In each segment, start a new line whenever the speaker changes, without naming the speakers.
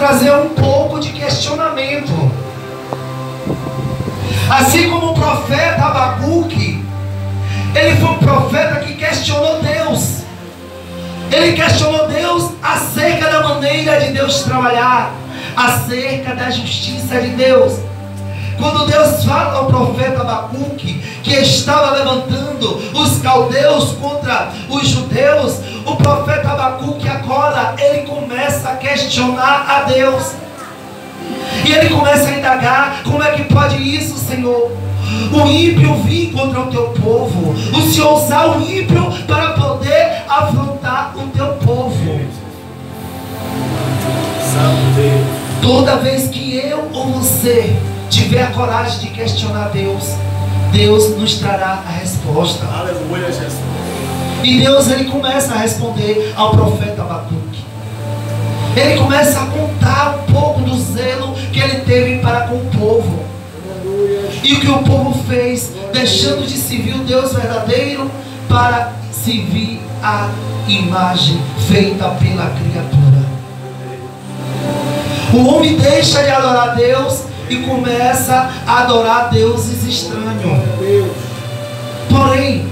trazer um pouco de questionamento. Assim como o profeta Abacuque, ele foi um profeta que questionou Deus. Ele questionou Deus acerca da maneira de Deus trabalhar, acerca da justiça de Deus. Quando Deus fala ao profeta Abacuque que estava levantando os caldeus contra os judeus, o profeta Abacuque agora, ele começa a questionar a Deus. E ele começa a indagar: como é que pode isso, Senhor? O ímpio vir contra o teu povo, o Senhor usar o ímpio para poder afrontar o teu povo. Toda vez que eu ou você tiver a coragem de questionar Deus, Deus nos trará a resposta.
Aleluia, Jesus.
E Deus, ele começa a responder ao profeta Abacuque. Ele começa a contar um pouco do zelo que ele teve para com o povo. E o que o povo fez, deixando de servir o Deus verdadeiro para servir a imagem feita pela criatura. O homem deixa de adorar Deus e começa a adorar deuses estranhos. Porém,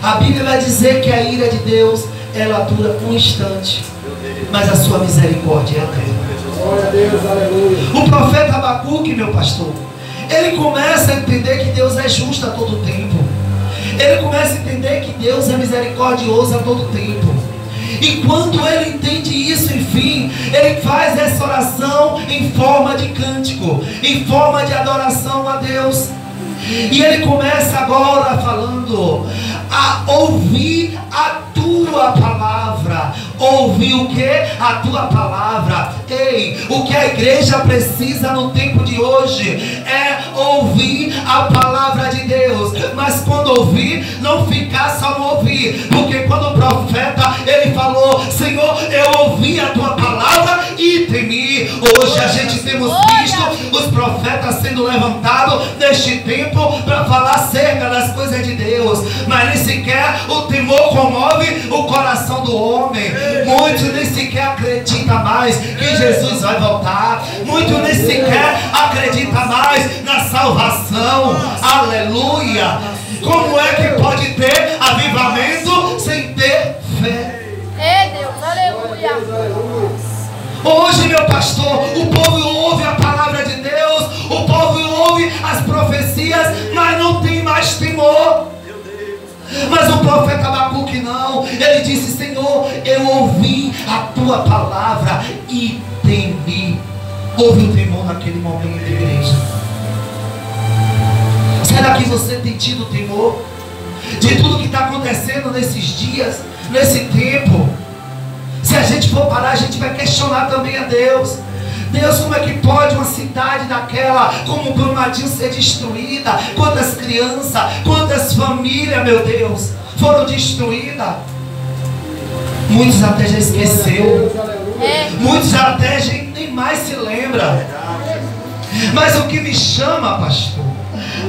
a Bíblia vai dizer que a ira de Deus, ela dura um instante, mas a sua misericórdia é eterna.
Glória a Deus, aleluia.
O profeta Abacuque, meu pastor, ele começa a entender que Deus é justo a todo tempo. Ele começa a entender que Deus é misericordioso a todo tempo. E quando ele entende isso, enfim, ele faz essa oração em forma de cântico, em forma de adoração a Deus. E ele começa agora falando: a ouvir a tua palavra. Ouvir o que? A tua palavra. Ei, o que a igreja precisa no tempo de hoje é ouvir a palavra de Deus. Mas quando ouvir, não ficar só no ouvir. Porque quando o profeta, ele falou: Senhor, eu ouvi a tua palavra e temi. Hoje a gente temos visto os profetas sendo levantados neste tempo para falar acerca das coisas de Deus, mas nem sequer o temor comove o coração do homem. Muitos nem sequer acreditam mais que Jesus vai voltar. Muitos nem sequer acreditam mais na salvação. Aleluia. Como é que pode ter avivamento sem ter fé?
Ei, Deus, aleluia.
Hoje, meu pastor, o povo ouve a palavra de Deus, o povo ouve as profecias, mas não tem mais temor. Mas o profeta Abacuque não. Ele disse: Senhor, eu ouvi a tua palavra e temi. Houve o temor naquele momento, igreja. Será que você tem tido temor de tudo que está acontecendo nesses dias, nesse tempo? Se a gente for parar, a gente vai questionar também a Deus. Deus, como é que pode uma cidade daquela, como Brumadinho, ser destruída? Quantas crianças, quantas famílias, meu Deus, foram destruídas? Muitos até já esqueceu. Muitos até nem mais se lembram. Mas o que me chama, pastor,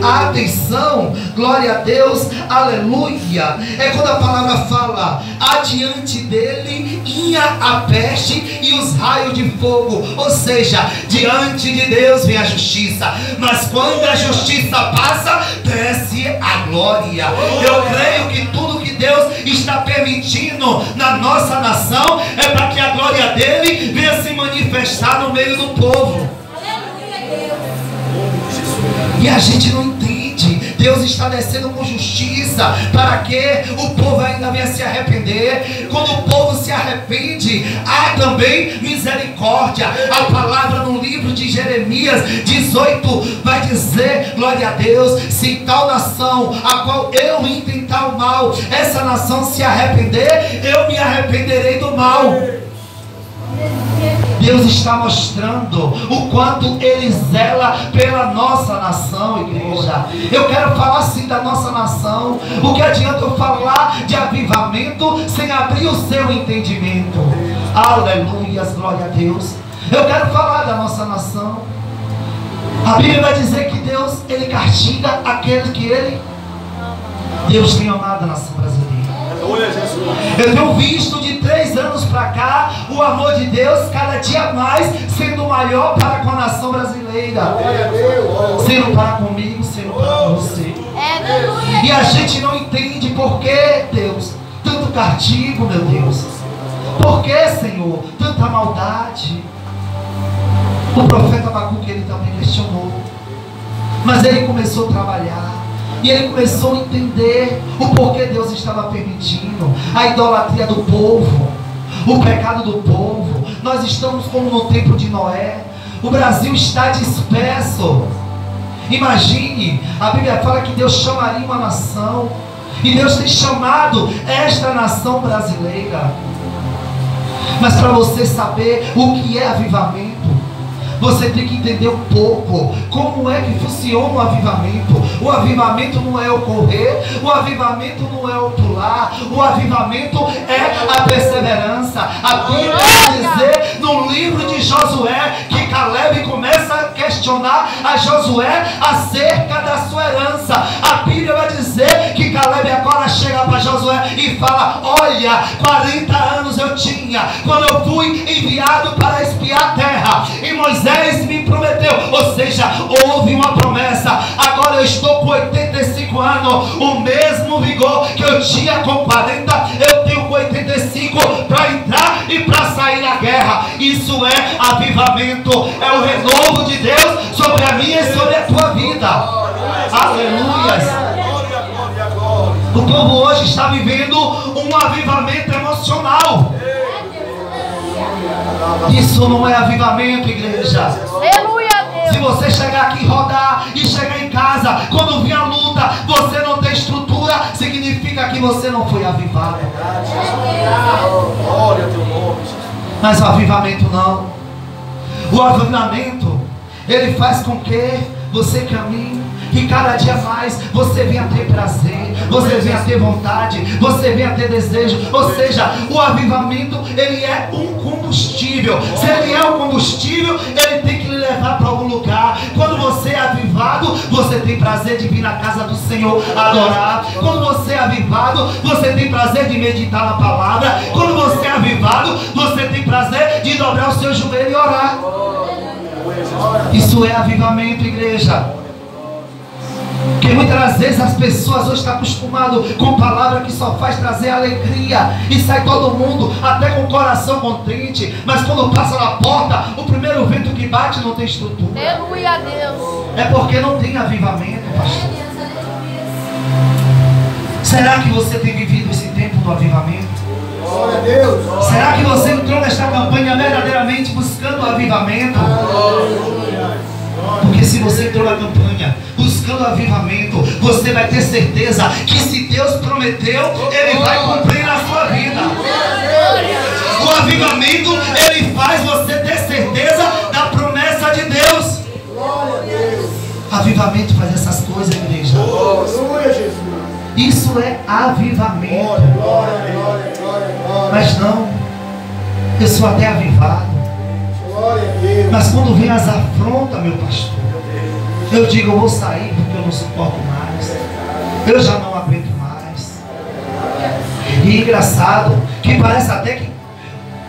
a atenção, glória a Deus, aleluia, é quando a palavra fala: adiante dele ia a peste e os raios de fogo. Ou seja, diante de Deus vem a justiça, mas quando a justiça passa, desce a glória. Eu creio que tudo que Deus está permitindo na nossa nação é para que a glória dele venha se manifestar no meio do povo. E a gente não entende. Deus está descendo com justiça para que o povo ainda venha se arrepender. Quando o povo se arrepende, há também misericórdia. A palavra no livro de Jeremias 18 vai dizer, glória a Deus: se tal nação a qual eu intentar o mal, essa nação se arrepender, eu me arrependerei do mal. Deus está mostrando o quanto Ele zela pela nossa nação, igreja. Eu quero falar assim da nossa nação. O que adianta eu falar de avivamento sem abrir o seu entendimento? Aleluias, glória a Deus. Eu quero falar da nossa nação. A Bíblia vai dizer que Deus, Ele castiga aqueles que Ele... Deus tem amado a nação brasileira.
Aleluia, Jesus.
Eu tenho visto de 3 anos para cá o amor de Deus cada dia mais sendo maior para com a nação brasileira.
Glória a Deus.
Sendo para comigo, sendo para você. E a gente não entende por que, Deus, tanto castigo, meu Deus. Por que, Senhor, tanta maldade? O profeta Abacuque, ele também questionou. Mas ele começou a trabalhar. E ele começou a entender o porquê Deus estava permitindo a idolatria do povo, o pecado do povo. Nós estamos como no tempo de Noé. O Brasil está disperso. Imagine, a Bíblia fala que Deus chamaria uma nação. E Deus tem chamado esta nação brasileira. Mas para você saber o que é avivamento, você tem que entender um pouco como é que funciona o avivamento. O avivamento não é o correr, o avivamento não é o pular, o avivamento é a perseverança. A Bíblia vai dizer no livro de Josué que Caleb começa a questionar a Josué acerca da sua herança. A Bíblia vai dizer que Caleb agora chega para Josué e fala: olha, 40 anos eu tinha quando eu fui enviado para espiar a terra, e Moisés me prometeu, ou seja, houve uma promessa. Agora eu estou com 85 anos, o mesmo vigor que eu tinha com 40, eu tenho com 85 para entrar e para sair na guerra. Isso é avivamento, é o renovo de Deus sobre a minha e sobre a tua vida. Aleluia. O povo hoje está vivendo um avivamento emocional. Isso não é avivamento, igreja.
Aleluia, Deus.
Se você chegar aqui, rodar e chegar em casa, quando vir a luta, você não tem estrutura, significa que você não foi avivado.
Glória a teu nome, Jesus.
Mas o avivamento não. O avivamento, ele faz com que você caminhe e cada dia mais você venha ter prazer, você venha ter vontade, você venha ter desejo. Ou seja, o avivamento, ele é um combustível. Se ele é um combustível, ele tem que lhe levar para algum lugar. Quando você é avivado, você tem prazer de vir na casa do Senhor adorar. Quando você é avivado, você tem prazer de meditar na palavra. Quando você é avivado, você tem prazer de dobrar o seu joelho e orar. Isso é avivamento, igreja. Porque muitas das vezes as pessoas hoje estão acostumadas com palavra que só faz trazer alegria, e sai todo mundo até com o coração contente, mas quando passa na porta, o primeiro vento que bate não tem estrutura.
Aleluia, Deus.
É porque não tem avivamento, pastor. Será que você tem vivido esse tempo do avivamento?
Glória a Deus.
Será que você entrou nesta campanha verdadeiramente buscando o avivamento? Porque se você entrou na campanha buscando avivamento, você vai ter certeza que se Deus prometeu, Ele vai cumprir na sua vida. O avivamento, ele faz você ter certeza da promessa de Deus. Avivamento faz essas coisas, igreja.
Aleluia, Jesus.
Isso é avivamento.
Glória, glória, glória, glória.
Mas não, eu sou até avivado.
Glória a Deus.
Mas quando vem as afrontas, meu pastor, eu digo, eu vou sair porque eu não suporto mais. Eu já não aguento mais. E engraçado, que parece até que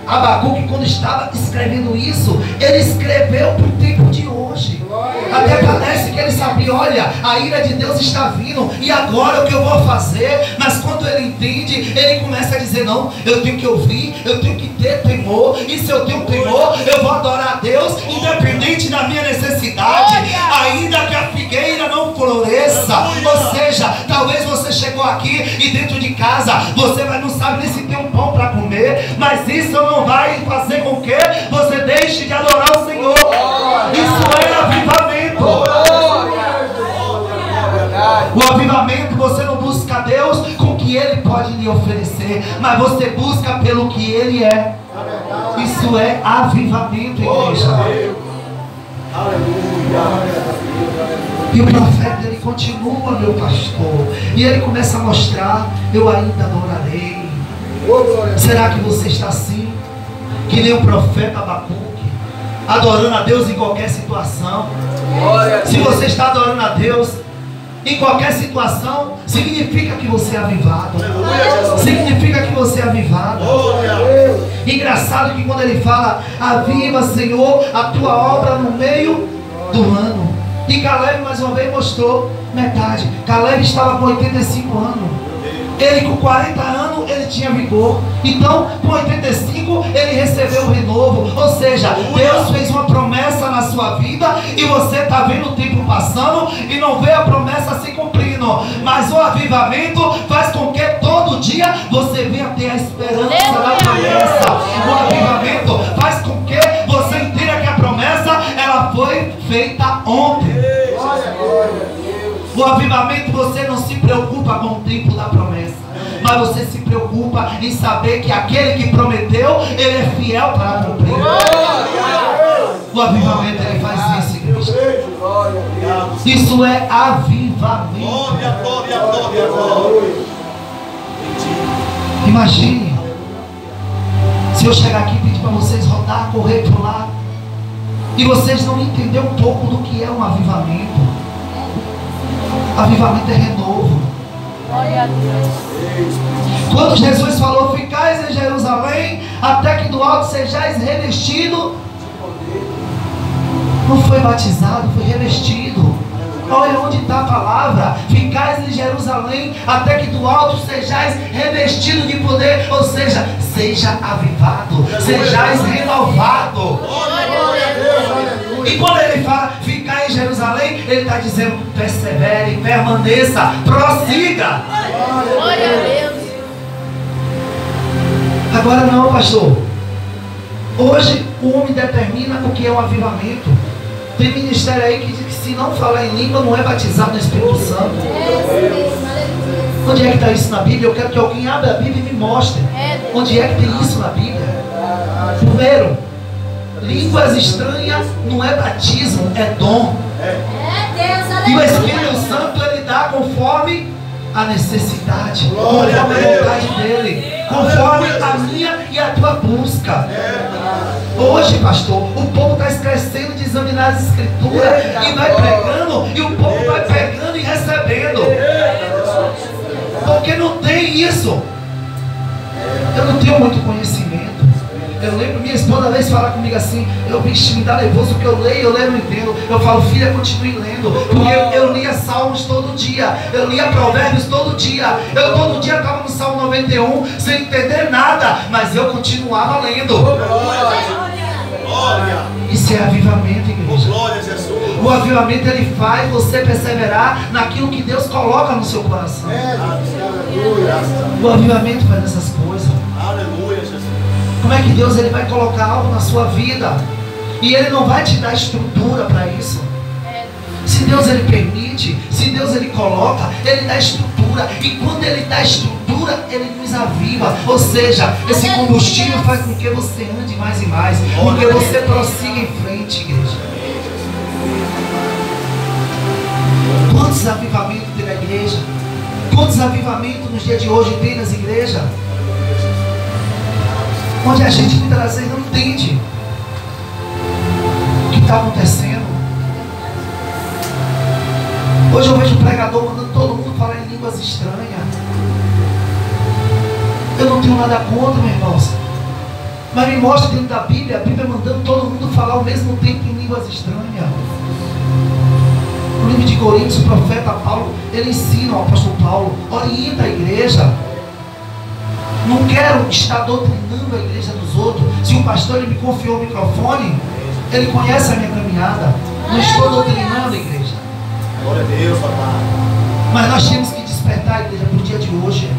Abacuque, quando estava escrevendo isso, ele escreveu para o tempo de hoje. Até parece que ele sabia, olha, a ira de Deus está vindo, e agora o que eu vou fazer? Mas quando ele entende, ele começa a dizer, não, eu tenho que ouvir, eu tenho que ter temor, e se eu tenho temor, eu vou adorar a Deus, independente da minha necessidade, ainda que a figueira não floresça. Ou seja, talvez você chegou aqui e dentro de casa, você não sabe nem se tem um pão para comer, mas isso não vai fazer com que você deixe de adorar o Senhor. Isso é avivamento. O avivamento, você não busca Deus com o que Ele pode lhe oferecer, mas você busca pelo que Ele é. Isso é avivamento, igreja. E o profeta, ele continua, meu pastor, e ele começa a mostrar, eu ainda adorarei. Será que você está assim? Que nem o profeta Abacuque, adorando a Deus em qualquer situação. Se você está adorando a Deus, em qualquer situação, significa que você é avivado.
Aleluia, Jesus.
Significa que você é avivado.
Glória.
Engraçado que quando ele fala, aviva, Senhor, a tua obra no meio do ano. E Caleb mais uma vez mostrou metade. Caleb estava com 85 anos. Ele com 40 anos, ele tinha vigor. Então, com 85, ele recebeu o renovo. Ou seja, Deus fez uma promessa na sua vida e você está vendo o tempo passando e não vê a promessa se cumprindo. Mas o avivamento faz com que todo dia você venha ter a esperança da promessa. O avivamento faz com que você entenda que a promessa ela foi feita ontem. O avivamento, você não se preocupa com o tempo da promessa, mas você se preocupa em saber que aquele que prometeu, ele é fiel para cumprir. O avivamento, ele faz isso, igreja. Isso é avivamento.
Glória, glória, glória, glória.
Imagine se eu chegar aqui e pedir para vocês rodar, correr para o lado, e vocês não entenderem um pouco do que é um avivamento. Avivamento é renovo.
Glória a Deus.
Quando Jesus falou, ficais em Jerusalém, até que do alto sejais revestido, não foi batizado, foi revestido. Olha onde está a palavra. Ficais em Jerusalém, até que do alto sejais revestido de poder. Ou seja, seja avivado, sejais renovado. E quando ele fala ficar em Jerusalém, ele está dizendo persevere, permaneça, prossiga.
Glória a Deus.
Agora não, pastor. Hoje o homem determina o que é um avivamento. Tem ministério aí que diz que se não falar em língua não é batizado no Espírito Santo. Onde é que está isso na Bíblia? Eu quero que alguém abra a Bíblia e me mostre. Onde é que tem isso na Bíblia? Primeiro, línguas estranhas não é batismo, é dom. E o Espírito Santo ele dá conforme a necessidade, conforme a vontade dele, conforme a minha e a tua busca. Hoje, pastor, o povo está esquecendo de examinar as escrituras e vai pregando, e o povo vai pegando e recebendo, porque não tem isso. Eu não tenho muito conhecimento. Eu lembro minha esposa às vezes falar comigo assim, me dá nervoso, porque eu leio e não entendo. Eu falo, filha, continue lendo, porque eu lia Salmos todo dia, eu lia Provérbios todo dia, eu todo dia estava no Salmo 91 sem entender nada, mas eu continuava lendo. Isso é avivamento, igreja. O avivamento ele faz você perseverar naquilo que Deus coloca no seu coração. O avivamento faz essas coisas.
Aleluia, Jesus.
Como é que Deus ele vai colocar algo na sua vida e ele não vai te dar estrutura para isso? Se Deus ele permite, se Deus ele coloca, ele dá estrutura, e quando ele dá estrutura, ele nos aviva. Ou seja, esse combustível faz com que você ande mais e mais, com que você prossiga em frente, igreja. Quantos avivamentos tem na igreja? Quantos avivamentos nos dias de hoje tem nas igrejas? Onde a gente muitas das vezes não entende o que está acontecendo. Hoje eu vejo o pregador mandando todo mundo falar em línguas estranhas. Eu não tenho nada contra, meus irmãos, mas me mostra dentro da Bíblia, a Bíblia mandando todo mundo falar ao mesmo tempo em línguas estranhas. No livro de Coríntios, o profeta Paulo, ele ensina, o apóstolo Paulo, orienta a igreja. Não quero estar doutrinando a igreja dos outros. Se o pastor ele me confiou o microfone, ele conhece a minha caminhada. Não estou doutrinando a igreja.
Glória a Deus, papai.
Mas nós temos que despertar a igreja para o dia de hoje.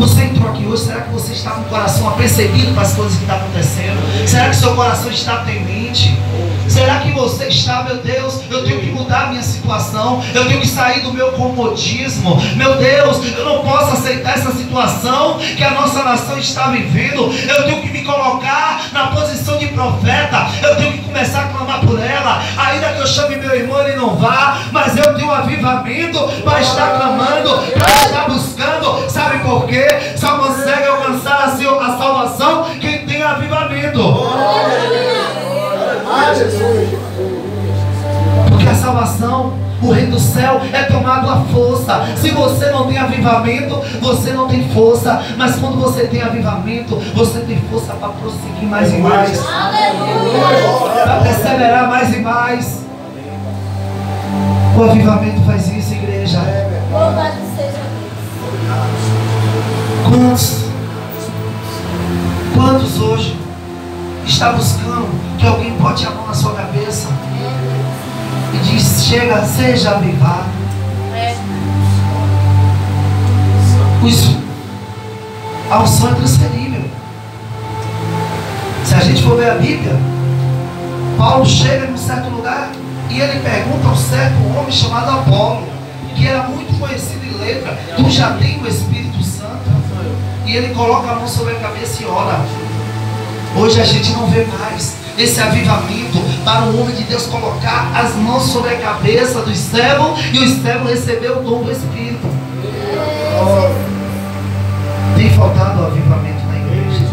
Você entrou aqui hoje, será que você está com o coração apercebido para as coisas que estão acontecendo? Será que seu coração está temente? Será que você está, meu Deus, eu tenho que mudar a minha situação, eu tenho que sair do meu comodismo, meu Deus, eu não posso aceitar essa situação que a nossa nação está vivendo, eu tenho que me colocar na posição de profeta, eu tenho que começar a clamar por ela, ainda que eu chame meu irmão, ele não vá, mas eu tenho um avivamento para estar clamando, para estar buscando. Sabe por quê? Só consegue alcançar a salvação quem tem avivamento. Porque a salvação O reino do céu é tomado à força. Se você não tem avivamento, você não tem força. Mas quando você tem avivamento, você tem força para prosseguir mais e mais, para perseverar mais e mais. O avivamento faz isso, igreja.
Louvado seja Deus.
Quantos hoje está buscando que alguém bote a mão na sua cabeça e diz: chega, seja avivado? A unção é transferível. Se a gente for ver a Bíblia, Paulo chega em um certo lugar e ele pergunta a um certo homem chamado Apolo, que era muito conhecido em letra: tu já tem o Espírito Santo? E ele coloca a mão sobre a cabeça e ora. Hoje a gente não vê mais esse avivamento para o homem de Deus colocar as mãos sobre a cabeça dos servos e os servos receber o dom do Espírito. Tem faltado o avivamento na igreja.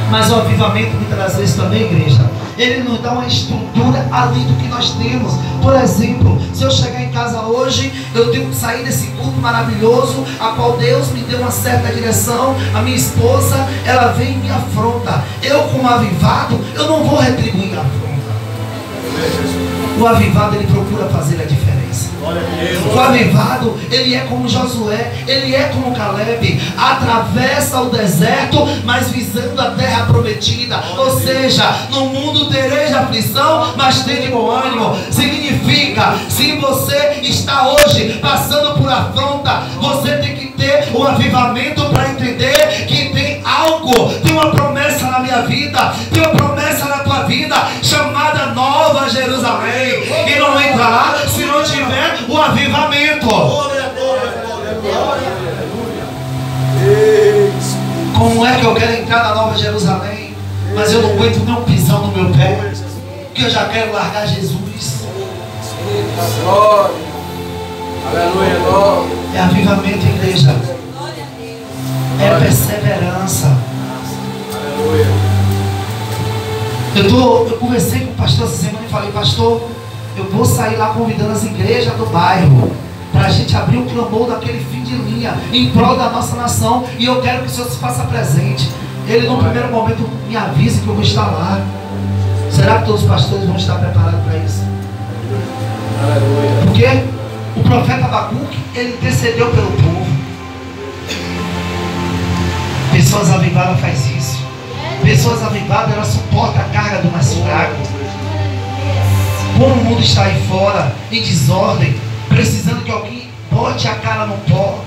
Mas o avivamento muitas vezes também, igreja, ele nos dá uma estrutura além do que nós temos. Por exemplo, se eu chegar em casa hoje, eu tenho que sair desse culto maravilhoso, a qual Deus me deu uma certa direção. A minha esposa, ela vem e me afronta. Eu, como avivado, eu não vou retribuir a afronta. O avivado, ele procura fazer a diferença. O avivado, ele é como Josué, ele é como Caleb, atravessa o deserto, mas visando a terra prometida. Ou seja, no mundo tereis aflição, mas tende bom ânimo. Significa, se você está hoje passando por afronta, você tem que ter um avivamento para entender que tem algo, tem uma promessa na minha vida, tem uma promessa na tua vida, chamada Nova Jerusalém. E não entrará se não tiver o avivamento. Como é que eu quero entrar na Nova Jerusalém, mas eu não aguento nem um pisão no meu pé, que eu já quero largar Jesus? É avivamento, igreja. É perseverança. Eu conversei com o pastor essa semana e falei: pastor, eu vou sair lá convidando as igrejas do bairro para a gente abrir um clamor daquele fim de linha em prol da nossa nação, e eu quero que o Senhor se faça presente. Ele, no primeiro momento, me avisa que eu vou estar lá. Será que todos os pastores vão estar preparados para isso? Porque o profeta Abacuque, ele intercedeu pelo povo. Pessoas avivadas faz isso. Pessoas avivadas, elas suportam a carga do mais fraco. Como o mundo está aí fora, em desordem, precisando que alguém bote a cara no pó.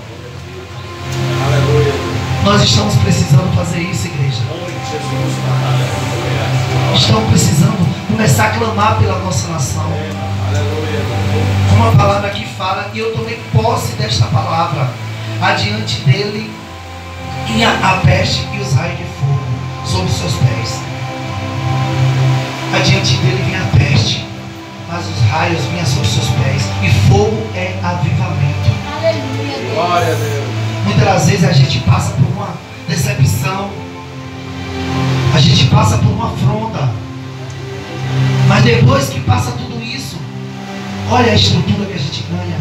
Nós estamos precisando fazer isso, igreja. Estamos precisando começar a clamar pela nossa nação. Uma palavra que fala, e eu tomei posse desta palavra. Adiante dele ia a peste e os raios de fogo sobre os seus pés. Adiante dele vinha a peste, mas os raios vinham sobre os seus pés. E fogo é avivamento.
Aleluia.
Glória a Deus.
Muitas das vezes a gente passa por uma decepção, a gente passa por uma afronta, mas depois que passa tudo isso, olha a estrutura que a gente ganha.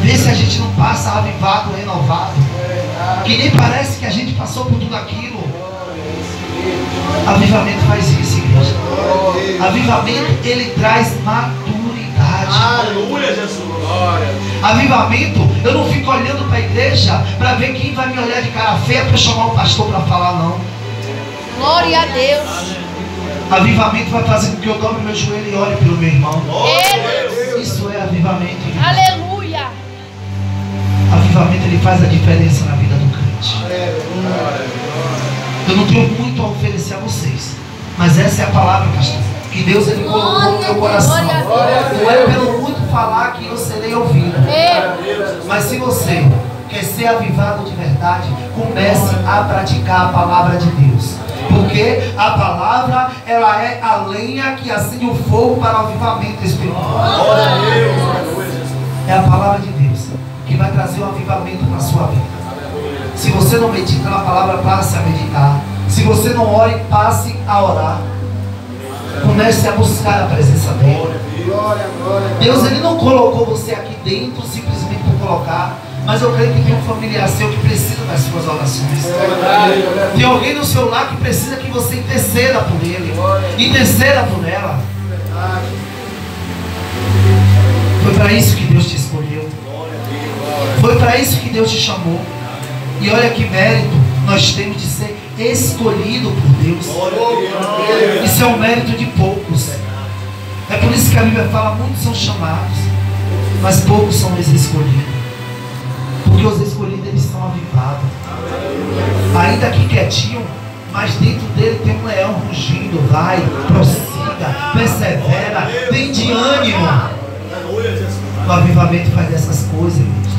Vê se a gente não passa avivado, renovado, que nem parece que a gente passou por tudo aquilo. Avivamento faz isso, igreja. Avivamento, ele traz maturidade.
Aleluia, Jesus.
Avivamento, eu não fico olhando para a igreja para ver quem vai me olhar de cara feia para eu chamar um pastor para falar, não.
Glória a Deus.
Avivamento vai fazer com que eu dobre meu joelho e olhe pelo meu irmão.
Deus.
Isso é avivamento, igreja.
Aleluia.
Avivamento, ele faz a diferença na vida do crente. Eu não tenho muito a oferecer a vocês, mas essa é a palavra, pastor, que Deus, ele colocou no meu coração. Não é pelo muito falar que eu serei ouvido, mas se você quer ser avivado de verdade, comece a praticar a palavra de Deus, porque a palavra, ela é a lenha que acende o fogo para o avivamento espiritual. É a palavra de Deus que vai trazer o avivamento para a sua vida. Se você não medita na palavra, passe a meditar. Se você não ore, passe a orar. Comece a buscar a presença dele.
Glória, glória.
Deus, ele não colocou você aqui dentro simplesmente por colocar. Mas eu creio que tem um familiar seu que precisa das suas orações. Tem alguém no seu lar que precisa que você interceda por ele. Interceda por ela. Foi para isso que Deus te escolheu. Foi para isso que Deus te chamou. E olha que mérito nós temos de ser escolhido por Deus. Isso é um mérito de poucos. É por isso que a Bíblia fala: muitos são chamados, mas poucos são os escolhidos. Porque os escolhidos, eles são avivados. Ainda aqui quietinho, mas dentro dele tem um leão rugindo. Vai, prossiga, persevera, vem de ânimo. O avivamento faz essas coisas, irmãos.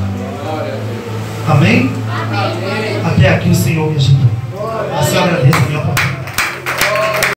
Amém? Até aqui o Senhor me ajudou. A senhora agradeço a minha